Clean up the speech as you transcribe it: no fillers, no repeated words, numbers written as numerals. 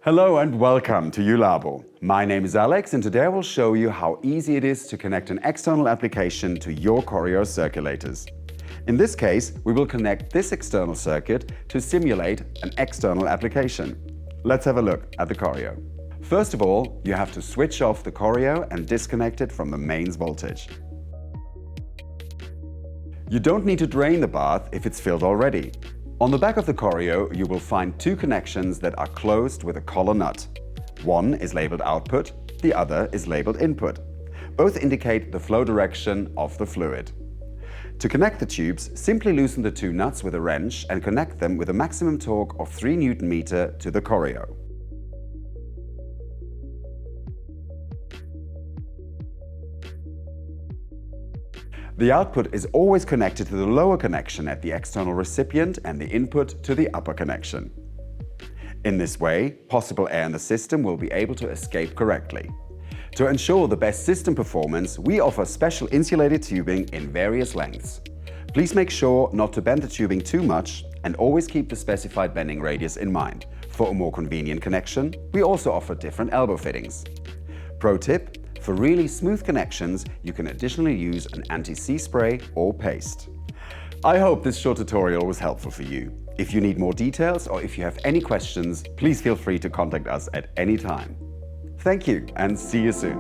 Hello and welcome to JULABO. My name is Alex and today I will show you how easy it is to connect an external application to your CORIO circulators. In this case, we will connect this external circuit to simulate an external application. Let's have a look at the CORIO. First of all, you have to switch off the CORIO and disconnect it from the mains voltage. You don't need to drain the bath if it's filled already. On the back of the CORIO, you will find two connections that are closed with a collar nut. One is labeled output, the other is labeled input. Both indicate the flow direction of the fluid. To connect the tubes, simply loosen the two nuts with a wrench and connect them with a maximum torque of 3 Nm to the CORIO. The output is always connected to the lower connection at the external recipient and the input to the upper connection. In this way, possible air in the system will be able to escape correctly. To ensure the best system performance, we offer special insulated tubing in various lengths. Please make sure not to bend the tubing too much and always keep the specified bending radius in mind. For a more convenient connection, we also offer different elbow fittings. Pro tip: for really smooth connections, you can additionally use an anti-seize spray or paste. I hope this short tutorial was helpful for you. If you need more details or if you have any questions, please feel free to contact us at any time. Thank you and see you soon.